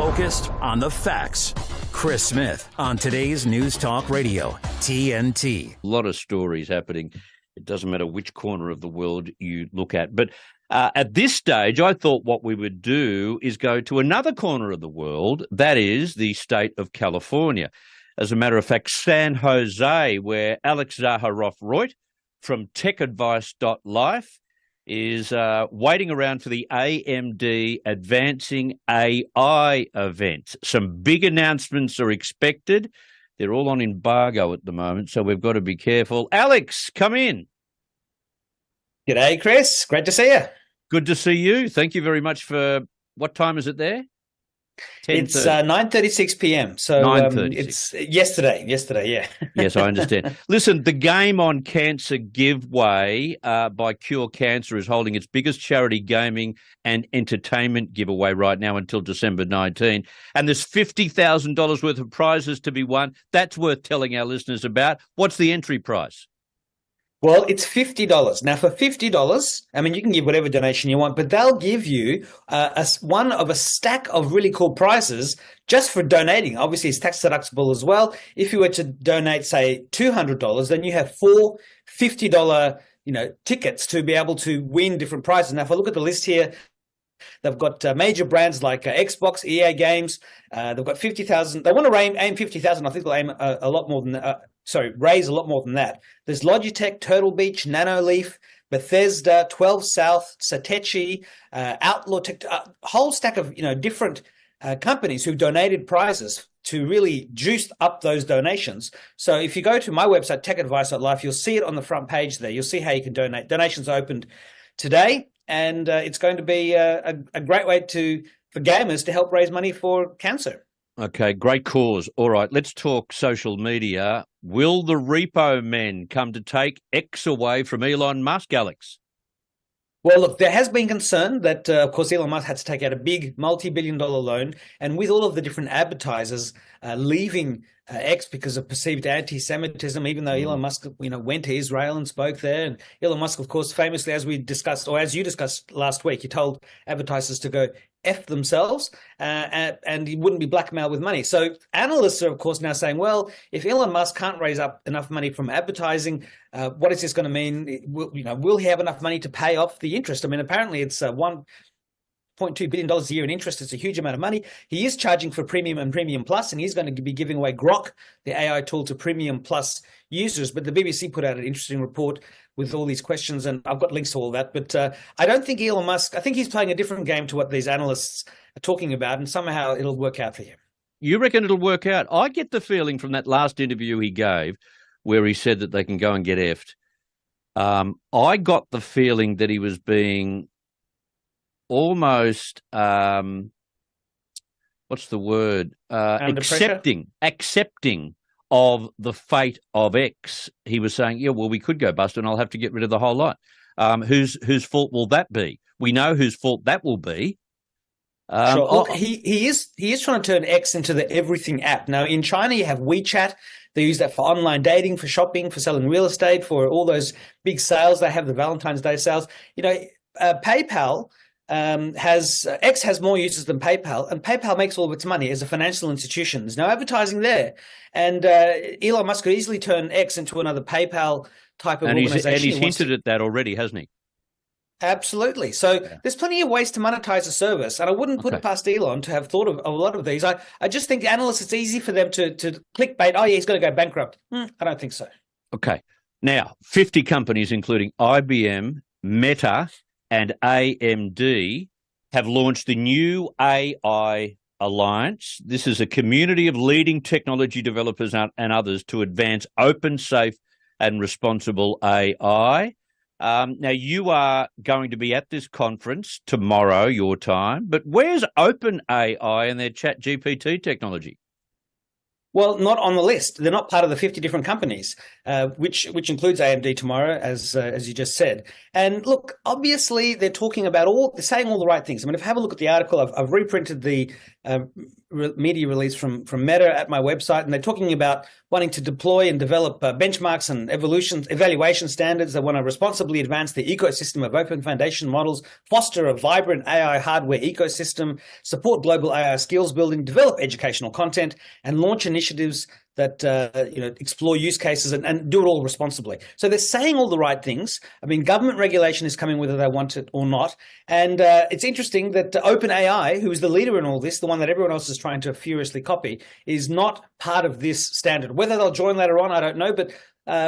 focused on the facts. Chris Smith on today's News Talk Radio, TNT. A lot of stories happening. It doesn't matter which corner of the world you look at. But at this stage, I thought what we would do is go to another corner of the world, that is the state of California. As a matter of fact, San Jose, where Alex Zaharov-Reutt from TechAdvice.Life is waiting around for the AMD Advancing AI event. Some big announcements are expected. They're all on embargo at the moment, so we've got to be careful. Alex, come in. G'day, Chris. Great to see you. Good to see you. Thank you very much for, what time is it there? It's 9:36 p.m. So 9:36. It's yesterday, yeah. Yes, I understand. Listen, the Game on Cancer giveaway by Cure Cancer is holding its biggest charity gaming and entertainment giveaway right now until December 19. And there's $50,000 worth of prizes to be won. That's worth telling our listeners about. What's the entry price? Well, it's $50. Now, for $50, I mean, you can give whatever donation you want, but they'll give you one of a stack of really cool prizes just for donating. Obviously, it's tax deductible as well. If you were to donate, say, $200, then you have four $50 tickets to be able to win different prizes. Now, if I look at the list here, they've got major brands like Xbox, EA Games. They've got 50,000. They want to aim 50,000. I think they'll aim a lot more than raise a lot more than that. There's Logitech, Turtle Beach, Nanoleaf, Bethesda, 12 South, Satechi, Outlaw Tech, a whole stack of different companies who've donated prizes to really juice up those donations. So if you go to my website, TechAdvice.Life, you'll see it on the front page there. You'll see how you can donate. Donations opened today, and it's going to be a great way for gamers to help raise money for cancer. Okay, great cause. All right, let's talk social media. Will the repo men come to take X away from Elon Musk, Alex? Well, look, there has been concern that, of course, Elon Musk had to take out a big multi-billion-dollar loan, and with all of the different advertisers leaving X because of perceived anti-Semitism, even though Elon Musk, went to Israel and spoke there, and Elon Musk, of course, famously, as we discussed, or as you discussed last week, he told advertisers to go F themselves, and he wouldn't be blackmailed with money. So analysts are, of course, now saying, well, if Elon Musk can't raise up enough money from advertising, what is this going to mean? Will he have enough money to pay off the interest? I mean, apparently it's $1.2 billion a year in interest. It's a huge amount of money. He is charging for Premium and Premium Plus, and he's going to be giving away Grok, the AI tool, to Premium Plus users. But the BBC put out an interesting report with all these questions, and I've got links to all that. But I don't think Elon Musk, I think he's playing a different game to what these analysts are talking about, and somehow it'll work out for him. You reckon it'll work out? I get the feeling from that last interview he gave where he said that they can go and get effed. I got the feeling that he was being almost, what's the word? Accepting of the fate of X. He was saying, yeah, well, we could go bust and I'll have to get rid of the whole lot. Whose fault will that be? We know whose fault that will be. Sure. Look, he is trying to turn X into the everything app. Now, in China, you have WeChat. They use that for online dating, for shopping, for selling real estate, for all those big sales. They have the Valentine's Day sales. PayPal X has more users than PayPal, and PayPal makes all of its money as a financial institution. There's no advertising there, and Elon Musk could easily turn X into another PayPal type of organization. And he's hinted at that already, hasn't he? Absolutely. So there's plenty of ways to monetize a service, and I wouldn't put it past Elon to have thought of a lot of these. I just think analysts, it's easy for them to clickbait. Oh, yeah, he's going to go bankrupt. I don't think so. Okay. Now, 50 companies, including IBM, Meta, and AMD, have launched the new AI Alliance. This is a community of leading technology developers and others to advance open, safe, and responsible AI. Now, you are going to be at this conference tomorrow, your time, but where's OpenAI and their ChatGPT technology? Well, not on the list. They're not part of the 50 different companies, which includes AMD tomorrow, as you just said. And look, obviously they're saying all the right things. I mean, if you have a look at the article, I've reprinted the media release from Meta at my website, and they're talking about wanting to deploy and develop benchmarks and evaluation standards. They want to responsibly advance the ecosystem of open foundation models, foster a vibrant AI hardware ecosystem, support global AI skills building, develop educational content, and launch initiatives that explore use cases and do it all responsibly. So they're saying all the right things. I mean, government regulation is coming whether they want it or not. And it's interesting that OpenAI, who is the leader in all this, the one that everyone else is trying to furiously copy, is not part of this standard. Whether they'll join later on, I don't know. But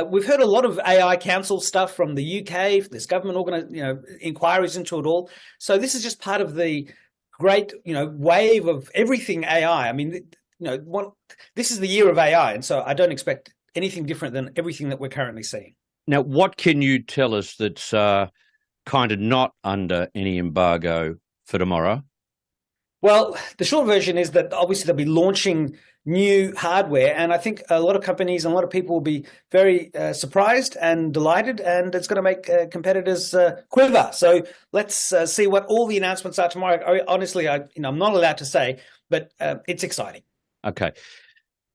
we've heard a lot of AI council stuff from the UK. There's government inquiries into it all. So this is just part of the great wave of everything AI. I mean, this is the year of AI, and so I don't expect anything different than everything that we're currently seeing. Now, what can you tell us that's kind of not under any embargo for tomorrow? Well, the short version is that obviously they'll be launching new hardware, and I think a lot of companies and a lot of people will be very surprised and delighted, and it's going to make competitors quiver. So let's see what all the announcements are tomorrow. Honestly, I'm not allowed to say, but it's exciting. Okay.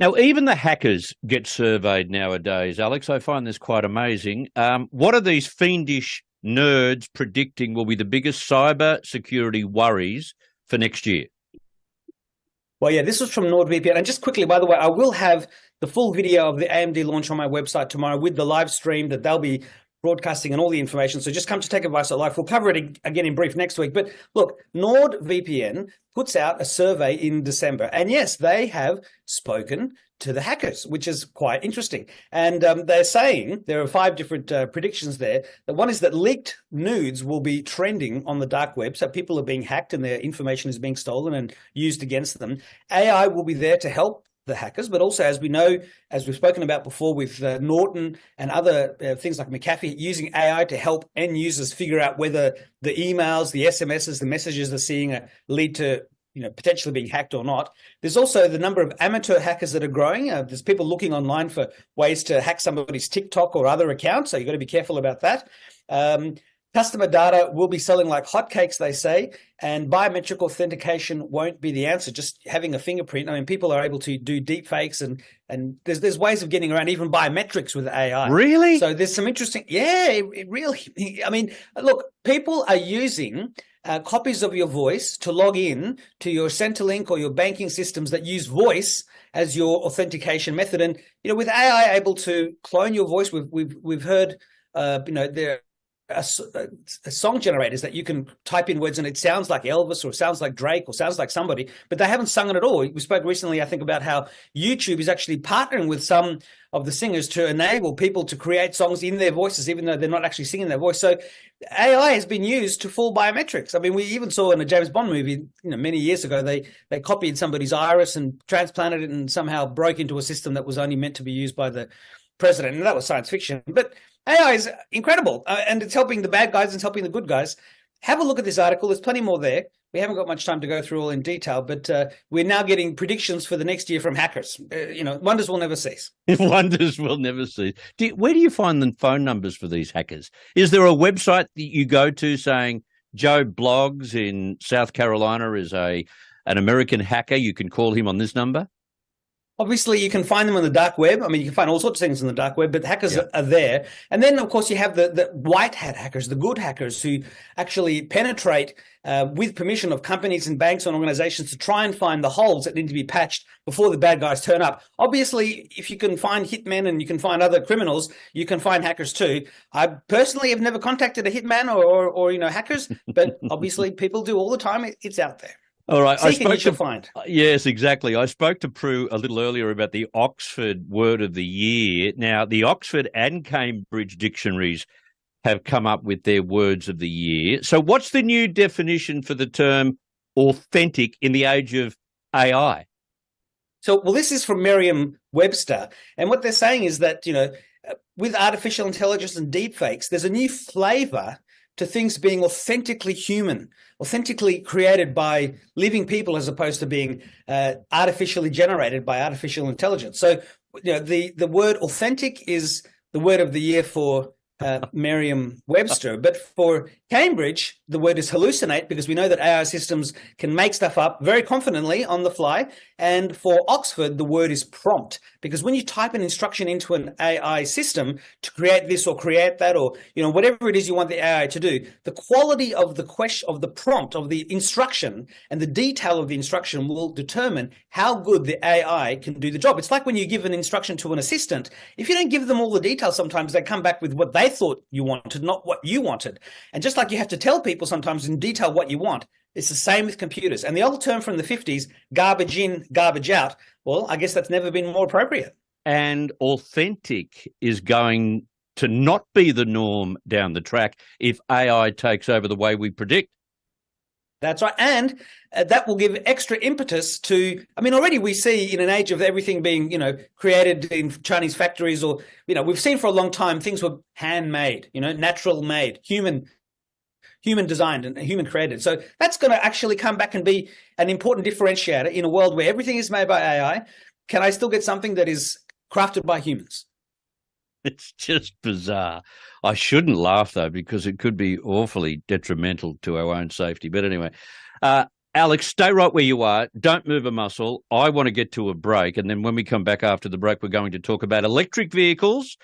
Now, even the hackers get surveyed nowadays, Alex. I find this quite amazing. What are these fiendish nerds predicting will be the biggest cyber security worries for next year? Well, yeah, this was from NordVPN. And just quickly, by the way, I will have the full video of the AMD launch on my website tomorrow with the live stream that they'll be broadcasting and all the information. So just come to TechAdvice.Life. We'll cover it again in brief next week. But look, NordVPN puts out a survey in December. And yes, they have spoken to the hackers, which is quite interesting. And they're saying there are 5 different predictions there. The one is that leaked nudes will be trending on the dark web. So people are being hacked and their information is being stolen and used against them. AI will be there to help the hackers, but also, as we know, as we've spoken about before with Norton and other things like McAfee, using AI to help end users figure out whether the emails, the SMSs, the messages they're seeing lead to potentially being hacked or not. There's also the number of amateur hackers that are growing. There's people looking online for ways to hack somebody's TikTok or other accounts, so you've got to be careful about that. Customer data will be selling like hotcakes, they say, and biometric authentication won't be the answer. Just having a fingerprint. I mean, people are able to do deep fakes, and there's ways of getting around even biometrics with AI. Really? So there's some interesting. Yeah, it really. I mean, look, people are using copies of your voice to log in to your Centrelink or your banking systems that use voice as your authentication method. And with AI able to clone your voice, we've heard there song generators that you can type in words and it sounds like Elvis or sounds like Drake or sounds like somebody, but they haven't sung it at all. We spoke recently, I think, about how YouTube is actually partnering with some of the singers to enable people to create songs in their voices, even though they're not actually singing their voice. So AI has been used to fool biometrics. I mean, we even saw in a James Bond movie, many years ago, they copied somebody's iris and transplanted it and somehow broke into a system that was only meant to be used by the president. And that was science fiction. But AI is incredible, and it's helping the bad guys and it's helping the good guys. Have a look at this article. There's plenty more there. We haven't got much time to go through all in detail, but we're now getting predictions for the next year from hackers. Wonders will never cease. Wonders will never cease. Where do you find the phone numbers for these hackers? Is there a website that you go to saying Joe Bloggs in South Carolina is an American hacker? You can call him on this number? Obviously, you can find them on the dark web. I mean, you can find all sorts of things on the dark web, but hackers are there. And then, of course, you have the white hat hackers, the good hackers who actually penetrate with permission of companies and banks and organizations to try and find the holes that need to be patched before the bad guys turn up. Obviously, if you can find hitmen and you can find other criminals, you can find hackers too. I personally have never contacted a hitman or hackers, but obviously people do all the time. It's out there. All right. Find. Yes, exactly. I spoke to Prue a little earlier about the Oxford Word of the Year. Now, the Oxford and Cambridge dictionaries have come up with their words of the year. So what's the new definition for the term authentic in the age of AI? Well, this is from Merriam-Webster. And what they're saying is that, with artificial intelligence and deepfakes, there's a new flavor to things being authentically human, authentically created by living people as opposed to being artificially generated by artificial intelligence. So, the word authentic is the word of the year for Merriam-Webster, but for Cambridge, the word is hallucinate, because we know that AI systems can make stuff up very confidently on the fly. And for Oxford, the word is prompt, because when you type an instruction into an AI system to create this or create that, or whatever it is you want the AI to do, the quality of the question, of the prompt, of the instruction, and the detail of the instruction will determine how good the AI can do the job. It's like when you give an instruction to an assistant. If you don't give them all the details, sometimes they come back with what they thought you wanted, not what you wanted. And just like you have to tell people sometimes in detail what you want, it's the same with computers. And the old term from the 50s, garbage in, garbage out, well, I guess that's never been more appropriate. And authentic is going to not be the norm down the track if AI takes over the way we predict. That's right. And that will give extra impetus to, already we see in an age of everything being, created in Chinese factories, or, we've seen for a long time things were handmade, natural made, human designed and human created. So that's going to actually come back and be an important differentiator in a world where everything is made by AI. Can I still get something that is crafted by humans? It's just bizarre. I shouldn't laugh, though, because it could be awfully detrimental to our own safety. But anyway, Alex, stay right where you are. Don't move a muscle. I want to get to a break. And then when we come back after the break, we're going to talk about electric vehicles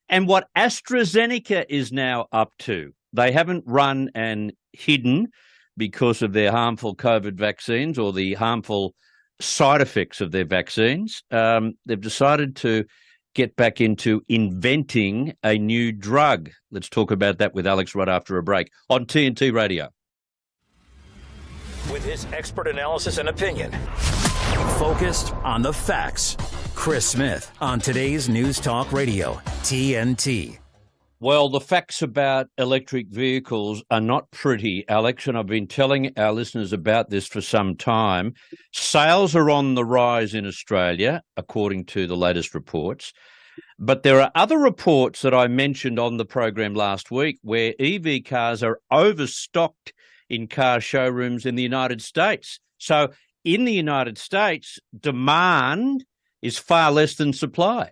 and what AstraZeneca is now up to. They haven't run and hidden because of their harmful COVID vaccines or the harmful side effects of their vaccines. They've decided to get back into inventing a new drug. Let's talk about that with Alex right after a break on TNT Radio. With his expert analysis and opinion, focused on the facts. Chris Smith on today's News Talk Radio, TNT. Well, the facts about electric vehicles are not pretty, Alex, and I've been telling our listeners about this for some time. Sales are on the rise in Australia, according to the latest reports. But there are other reports that I mentioned on the program last week where EV cars are overstocked in car showrooms in the United States. So in the United States, demand is far less than supply.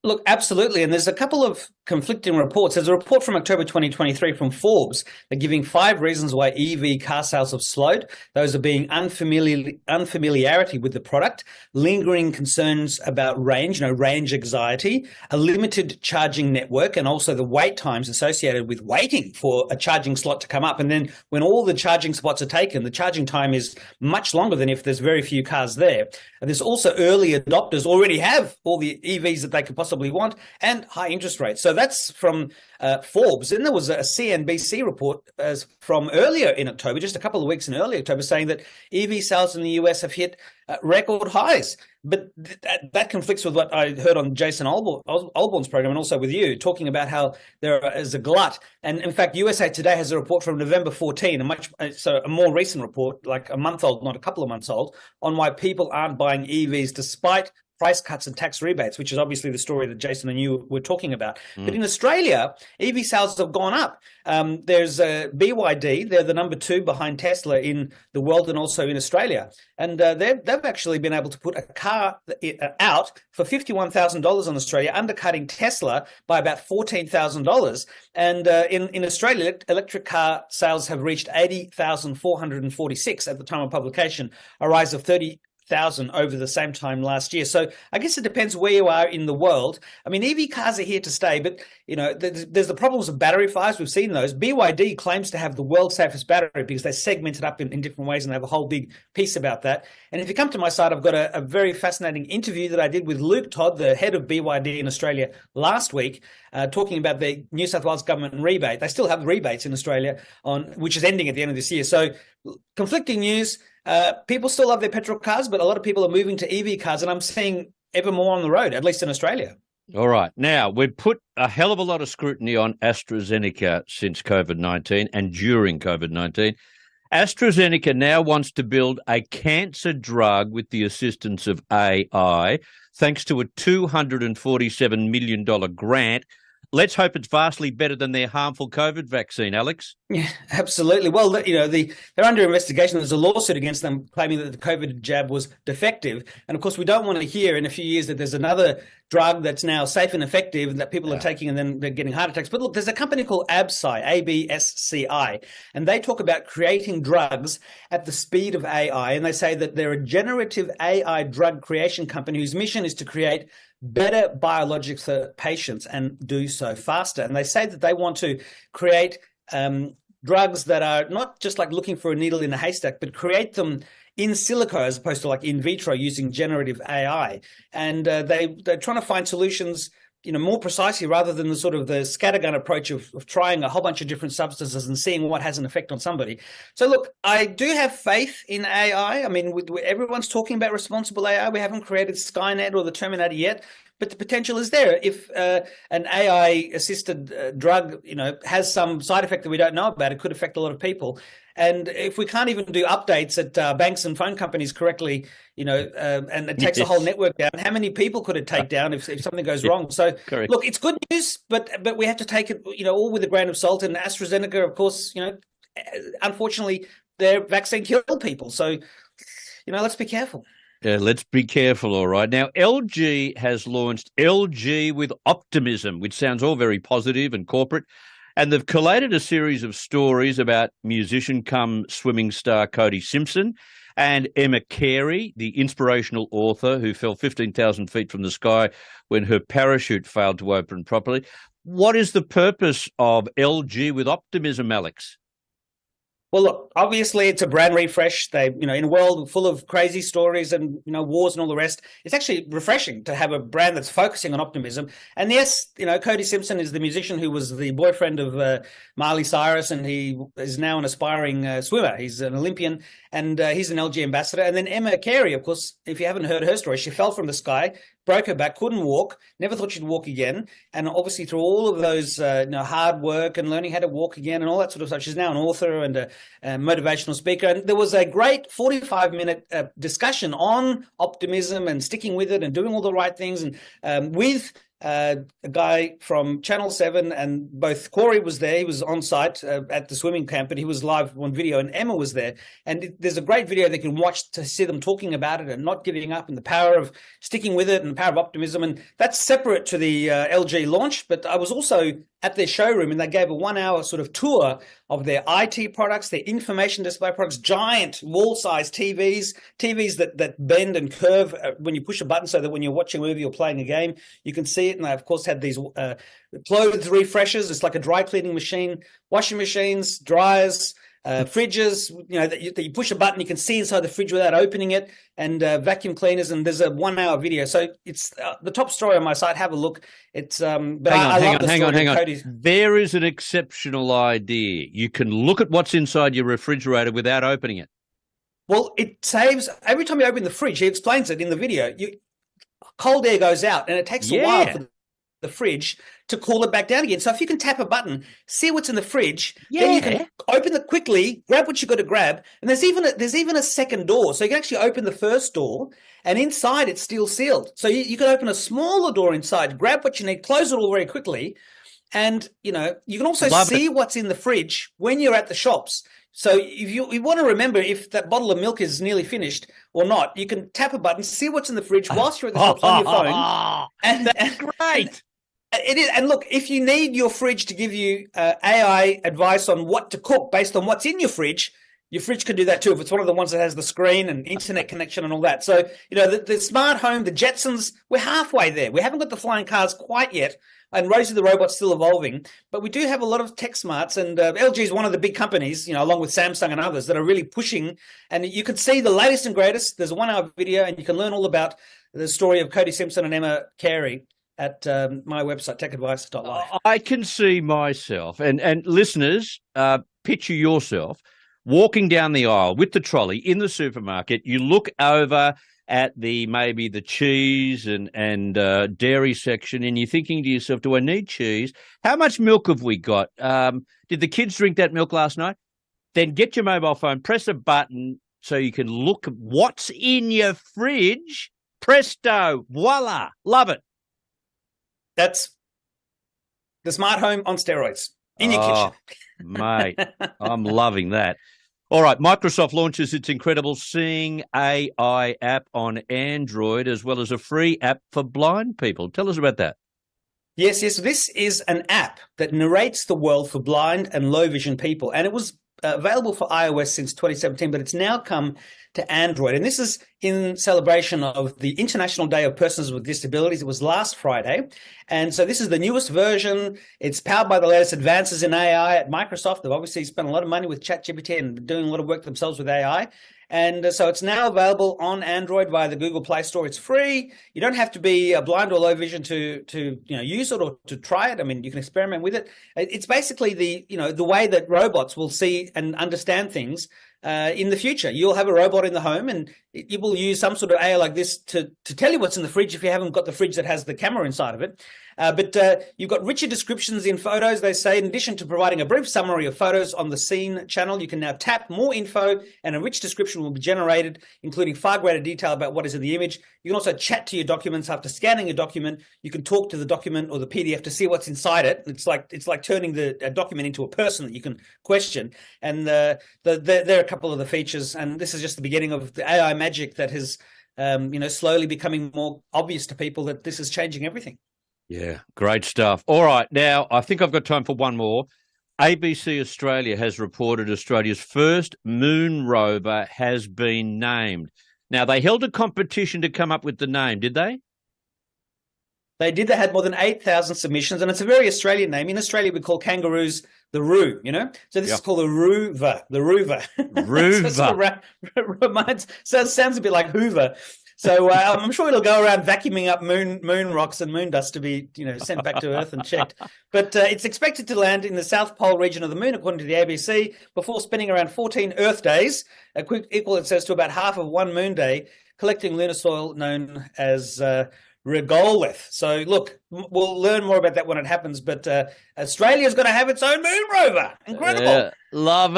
Look, absolutely. And there's a couple of conflicting reports. There's a report from October 2023 from Forbes. They're giving 5 reasons why EV car sales have slowed. Those are being unfamiliarity with the product, lingering concerns about range, range anxiety, a limited charging network, and also the wait times associated with waiting for a charging slot to come up. And then when all the charging spots are taken, the charging time is much longer than if there's very few cars there. And there's also early adopters already have all the EVs that they could possibly want, and high interest rates. So that's from Forbes. Then there was a CNBC report from earlier in October, just a couple of weeks in early October, saying that EV sales in the US have hit record highs. But that conflicts with what I heard on Jason Olborn's program and also with you, talking about how there is a glut. And in fact, USA Today has a report from November 14, a more recent report, like a month old, not a couple of months old, on why people aren't buying EVs despite price cuts and tax rebates, which is obviously the story that Jason and you were talking about. But in Australia, EV sales have gone up. There's BYD. They're the number 2 behind Tesla in the world and also in Australia. And they've actually been able to put a car out for $51,000 in Australia, undercutting Tesla by about $14,000. And in Australia, electric car sales have reached 80,446 at the time of publication, a rise of 30,000 over the same time last year. So I guess it depends where you are in the world. EV cars are here to stay, but there's the problems of battery fires. We've seen those. BYD claims to have the world's safest battery because they segment it up in different ways, and they have a whole big piece about that. And if you come to my site, I've got a very fascinating interview that I did with Luke Todd, the head of BYD in Australia last week, talking about the New South Wales government rebate. They still have rebates in Australia, which is ending at the end of this year. So conflicting news. People still love their petrol cars, but a lot of people are moving to EV cars, and I'm seeing ever more on the road, at least in Australia. All right. Now, we've put a hell of a lot of scrutiny on AstraZeneca since COVID-19 and during COVID-19. AstraZeneca now wants to build a cancer drug with the assistance of AI, thanks to a $247 million grant let's hope it's vastly better than their harmful COVID vaccine, Alex. Yeah, absolutely. Well, they're under investigation. There's a lawsuit against them claiming that the COVID jab was defective. And of course, we don't want to hear in a few years that there's another drug that's now safe and effective and that people are taking and then they're getting heart attacks. But look, there's a company called ABSCI, ABSCI, and they talk about creating drugs at the speed of AI. And they say that they're a generative AI drug creation company whose mission is to create better biologics for patients and do so faster. And they say that they want to create drugs that are not just like looking for a needle in a haystack, but create them in silico as opposed to like in vitro using generative AI. And they're trying to find solutions, more precisely rather than the sort of the scattergun approach of trying a whole bunch of different substances and seeing what has an effect on somebody. So look, I do have faith in AI. I mean, everyone's talking about responsible AI. We haven't created Skynet or the Terminator yet, but the potential is there. If an AI-assisted drug, has some side effect that we don't know about, it could affect a lot of people. And if we can't even do updates at banks and phone companies correctly, and it takes a whole network down, how many people could it take down if something goes wrong? So, Correct. Look, it's good news, but we have to take it, all with a grain of salt. And AstraZeneca, of course, unfortunately, their vaccine killed people. So, let's be careful. Yeah, let's be careful, all right. Now, LG has launched LG with Optimism, which sounds all very positive and corporate. And they've collated a series of stories about musician come swimming star Cody Simpson and Emma Carey, the inspirational author who fell 15,000 feet from the sky when her parachute failed to open properly. What is the purpose of LG with Optimism, Alex? Well, look, obviously it's a brand refresh. They, in a world full of crazy stories and, wars and all the rest, it's actually refreshing to have a brand that's focusing on optimism. And yes, Cody Simpson is the musician who was the boyfriend of Miley Cyrus, and he is now an aspiring swimmer. He's an Olympian, and he's an LG ambassador. And then Emma Carey, of course, if you haven't heard her story, she fell from the sky, broke her back, couldn't walk, never thought she'd walk again. And obviously through all of those hard work and learning how to walk again and all that sort of stuff, she's now an author and a motivational speaker. And there was a great 45-minute discussion on optimism and sticking with it and doing all the right things, and with a guy from Channel 7, and both Corey was there. He was on site at the swimming camp, but he was live on video, and Emma was there. And there's a great video they can watch to see them talking about it and not giving up and the power of sticking with it and the power of optimism. And that's separate to the LG launch. But I was also at their showroom, and they gave a 1-hour sort of tour of their IT products, their information display products, giant wall-sized TVs that bend and curve when you push a button so that when you're watching a movie or playing a game, you can see it. And they, of course, had these clothes refreshers. It's like a dry cleaning machine, washing machines, dryers, fridges, that you push a button, you can see inside the fridge without opening it, and vacuum cleaners. And there's a 1-hour video. So it's the top story on my site. Have a look. It's but hang on. There is an exceptional idea. You can look at what's inside your refrigerator without opening it. Well, it saves every time you open the fridge. He explains it in the video. Cold air goes out, and it takes a while for the fridge to cool it back down again. So if you can tap a button, see what's in the fridge, then you can open it quickly, grab what you got to grab, and there's even a second door. So you can actually open the first door, and inside it's still sealed. So you can open a smaller door inside, grab what you need, close it all very quickly, and you can also see what's in the fridge when you're at the shops. So if you want to remember if that bottle of milk is nearly finished or not, you can tap a button, see what's in the fridge whilst you're at the shops on your phone. And that's great. It is. And look, if you need your fridge to give you AI advice on what to cook based on what's in your fridge can do that too. If it's one of the ones that has the screen and internet connection and all that. So, the smart home, the Jetsons, we're halfway there. We haven't got the flying cars quite yet. And Rosie the robot's still evolving, but we do have a lot of tech smarts, and LG is one of the big companies, along with Samsung and others, that are really pushing. And you can see the latest and greatest. There's a 1-hour video, and you can learn all about the story of Cody Simpson and Emma Carey at my website, TechAdvice.Life. I can see myself, and listeners, picture yourself walking down the aisle with the trolley in the supermarket. You look over at maybe the cheese and dairy section, and you're thinking to yourself, do I need cheese? How much milk have we got? Did the kids drink that milk last night? Then get your mobile phone, press a button so you can look at what's in your fridge. Presto, voila, love it. That's The smart home on steroids in your kitchen. Mate, I'm loving that. All right, Microsoft launches its incredible Seeing AI app on Android, as well as a free app for blind people. Tell us about that. Yes. This is an app that narrates the world for blind and low vision people. And it was available for iOS since 2017, but it's now come to Android. And this is in celebration of the International Day of Persons with Disabilities. It was last Friday. And so this is the newest version. It's powered by the latest advances in AI at Microsoft. They've obviously spent a lot of money with ChatGPT and doing a lot of work themselves with AI. And so it's now available on Android via the Google Play Store. It's free. You don't have to be blind or low vision to use it or to try it. I mean, you can experiment with it. It's basically the way that robots will see and understand things in the future. You'll have a robot in the home, and you will use some sort of AI like this to tell you what's in the fridge if you haven't got the fridge that has the camera inside of it. But you've got richer descriptions in photos, they say. In addition to providing a brief summary of photos on the Scene channel, you can now tap more info and a rich description will be generated, including far greater detail about what is in the image. You can also chat to your documents after scanning a document. You can talk to the document or the PDF to see what's inside it. It's like turning the document into a person that you can question. And there are a couple of the features, and this is just the beginning of the AI magic that has slowly becoming more obvious to people that this is changing everything. Yeah, great stuff. All right, now I think I've got time for one more. ABC Australia has reported Australia's first moon rover has been named. Now, they held a competition to come up with the name, did they? They did. They had more than 8,000 submissions, and it's a very Australian name. In Australia, we call kangaroos the Roo, So this is called the Roo-ver, the Roo-ver. Roo-ver. Sounds a bit like Hoover. So I'm sure it'll go around vacuuming up moon rocks and moon dust to be, sent back to Earth and checked. But it's expected to land in the South Pole region of the Moon, according to the ABC, before spending around 14 Earth days, equal, it says, to about half of one moon day, collecting lunar soil known as regolith. So look, we'll learn more about that when it happens. But Australia's going to have its own moon rover. Incredible. Love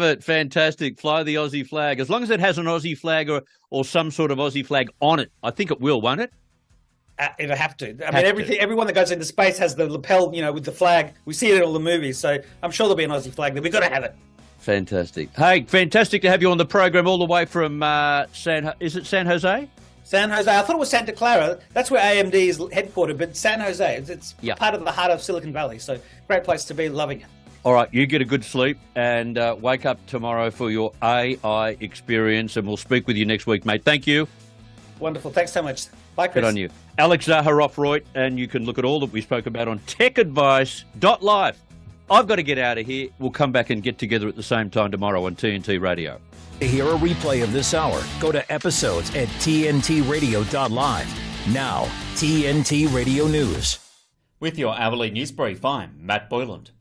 it. Fantastic. Fly the Aussie flag. As long as it has an Aussie flag or some sort of Aussie flag on it, I think it will, won't it? It'll have to. Everyone that goes into space has the lapel, with the flag. We see it in all the movies. So I'm sure there'll be an Aussie flag there. We've got to have it. Fantastic. Hey, fantastic to have you on the program all the way from San Jose? San Jose. I thought it was Santa Clara. That's where AMD is headquartered, but San Jose, it's part of the heart of Silicon Valley. So great place to be, loving it. All right, you get a good sleep and wake up tomorrow for your AI experience, and we'll speak with you next week, mate. Thank you. Wonderful. Thanks so much. Bye, Chris. Good on you. Alex Zaharov-Reutt, and you can look at all that we spoke about on TechAdvice.Life. I've got to get out of here. We'll come back and get together at the same time tomorrow on TNT Radio. To hear a replay of this hour, go to episodes at TNTRadio.Live. Now, TNT Radio News. With your hourly news brief, I'm Matt Boyland.